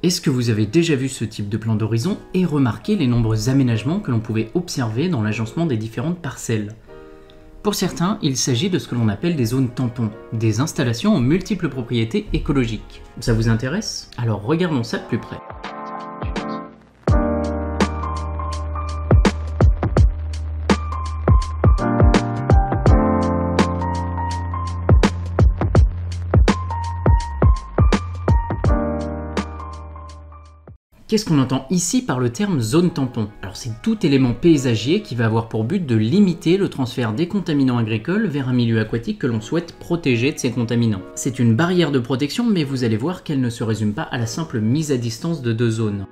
Est-ce que vous avez déjà vu ce type de plan d'horizon et remarqué les nombreux aménagements que l'on pouvait observer dans l'agencement des différentes parcelles? Pour certains, il s'agit de ce que l'on appelle des zones tampons, des installations aux multiples propriétés écologiques. Ça vous intéresse? Alors regardons ça de plus près. Qu'est-ce qu'on entend ici par le terme zone tampon? Alors c'est tout élément paysager qui va avoir pour but de limiter le transfert des contaminants agricoles vers un milieu aquatique que l'on souhaite protéger de ces contaminants. C'est une barrière de protection, mais vous allez voir qu'elle ne se résume pas à la simple mise à distance de deux zones.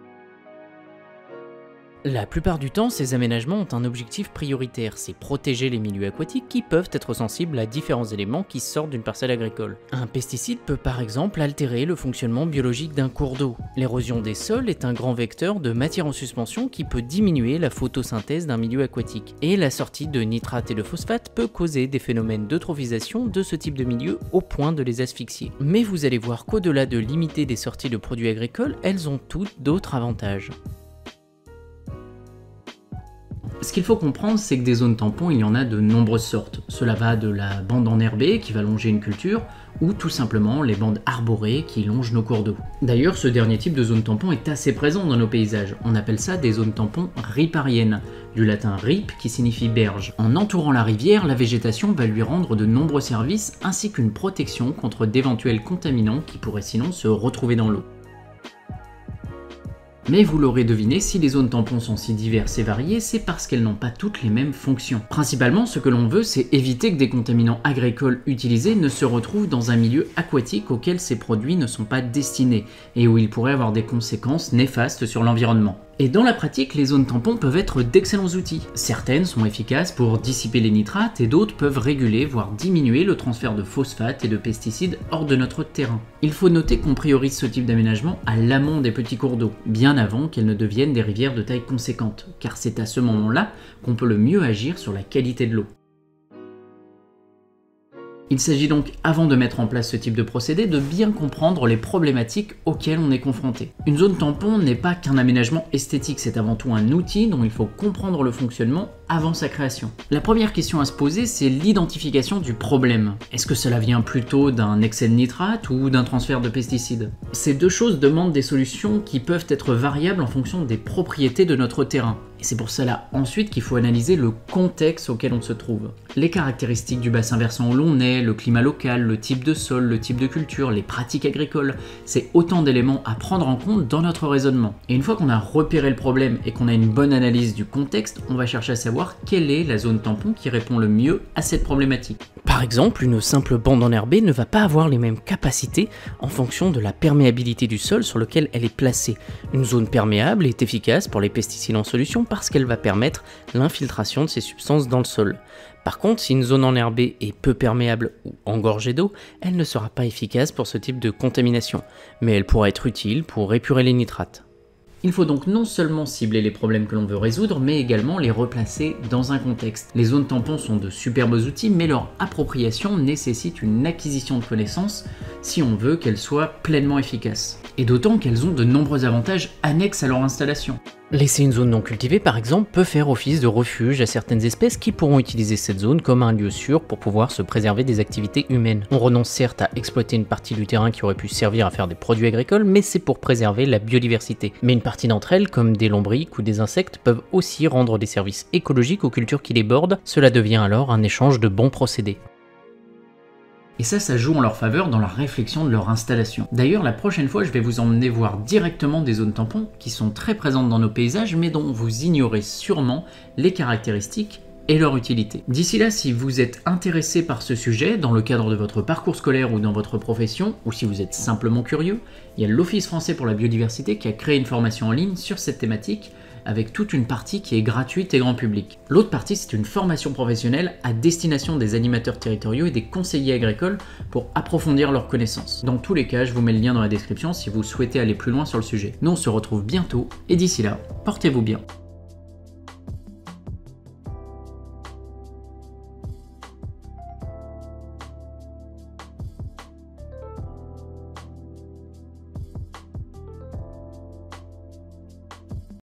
La plupart du temps, ces aménagements ont un objectif prioritaire, c'est protéger les milieux aquatiques qui peuvent être sensibles à différents éléments qui sortent d'une parcelle agricole. Un pesticide peut par exemple altérer le fonctionnement biologique d'un cours d'eau. L'érosion des sols est un grand vecteur de matière en suspension qui peut diminuer la photosynthèse d'un milieu aquatique. Et la sortie de nitrates et de phosphates peut causer des phénomènes d'eutrophisation de ce type de milieu au point de les asphyxier. Mais vous allez voir qu'au-delà de limiter des sorties de produits agricoles, elles ont toutes d'autres avantages. Ce qu'il faut comprendre, c'est que des zones tampons, il y en a de nombreuses sortes. Cela va de la bande enherbée qui va longer une culture, ou tout simplement les bandes arborées qui longent nos cours d'eau. D'ailleurs, ce dernier type de zone tampon est assez présent dans nos paysages. On appelle ça des zones tampons ripariennes, du latin rip qui signifie berge. En entourant la rivière, la végétation va lui rendre de nombreux services ainsi qu'une protection contre d'éventuels contaminants qui pourraient sinon se retrouver dans l'eau. Mais vous l'aurez deviné, si les zones tampons sont si diverses et variées, c'est parce qu'elles n'ont pas toutes les mêmes fonctions. Principalement, ce que l'on veut, c'est éviter que des contaminants agricoles utilisés ne se retrouvent dans un milieu aquatique auquel ces produits ne sont pas destinés, et où ils pourraient avoir des conséquences néfastes sur l'environnement. Et dans la pratique, les zones tampons peuvent être d'excellents outils. Certaines sont efficaces pour dissiper les nitrates et d'autres peuvent réguler, voire diminuer le transfert de phosphates et de pesticides hors de notre terrain. Il faut noter qu'on priorise ce type d'aménagement à l'amont des petits cours d'eau, bien avant qu'elles ne deviennent des rivières de taille conséquente, car c'est à ce moment-là qu'on peut le mieux agir sur la qualité de l'eau. Il s'agit donc, avant de mettre en place ce type de procédé, de bien comprendre les problématiques auxquelles on est confronté. Une zone tampon n'est pas qu'un aménagement esthétique, c'est avant tout un outil dont il faut comprendre le fonctionnement avant sa création. La première question à se poser, c'est l'identification du problème. Est-ce que cela vient plutôt d'un excès de nitrate ou d'un transfert de pesticides? Ces deux choses demandent des solutions qui peuvent être variables en fonction des propriétés de notre terrain. Et c'est pour cela ensuite qu'il faut analyser le contexte auquel on se trouve. Les caractéristiques du bassin versant où l'on est, le climat local, le type de sol, le type de culture, les pratiques agricoles, c'est autant d'éléments à prendre en compte dans notre raisonnement. Et une fois qu'on a repéré le problème et qu'on a une bonne analyse du contexte, on va chercher à savoir quelle est la zone tampon qui répond le mieux à cette problématique. Par exemple, une simple bande enherbée ne va pas avoir les mêmes capacités en fonction de la perméabilité du sol sur lequel elle est placée. Une zone perméable est efficace pour les pesticides en solution parce qu'elle va permettre l'infiltration de ces substances dans le sol. Par contre, si une zone enherbée est peu perméable ou engorgée d'eau, elle ne sera pas efficace pour ce type de contamination, mais elle pourra être utile pour épurer les nitrates. Il faut donc non seulement cibler les problèmes que l'on veut résoudre, mais également les replacer dans un contexte. Les zones tampons sont de superbes outils, mais leur appropriation nécessite une acquisition de connaissances si on veut qu'elles soient pleinement efficaces. Et d'autant qu'elles ont de nombreux avantages annexes à leur installation. Laisser une zone non cultivée, par exemple, peut faire office de refuge à certaines espèces qui pourront utiliser cette zone comme un lieu sûr pour pouvoir se préserver des activités humaines. On renonce certes à exploiter une partie du terrain qui aurait pu servir à faire des produits agricoles, mais c'est pour préserver la biodiversité. Mais une partie d'entre elles, comme des lombrics ou des insectes, peuvent aussi rendre des services écologiques aux cultures qui les bordent. Cela devient alors un échange de bons procédés. Et ça joue en leur faveur dans la réflexion de leur installation. D'ailleurs, la prochaine fois, je vais vous emmener voir directement des zones tampons qui sont très présentes dans nos paysages, mais dont vous ignorez sûrement les caractéristiques et leur utilité. D'ici là, si vous êtes intéressé par ce sujet, dans le cadre de votre parcours scolaire ou dans votre profession, ou si vous êtes simplement curieux, il y a l'Office français pour la biodiversité qui a créé une formation en ligne sur cette thématique, avec toute une partie qui est gratuite et grand public. L'autre partie, c'est une formation professionnelle à destination des animateurs territoriaux et des conseillers agricoles pour approfondir leurs connaissances. Dans tous les cas, je vous mets le lien dans la description si vous souhaitez aller plus loin sur le sujet. Nous, on se retrouve bientôt, et d'ici là, portez-vous bien.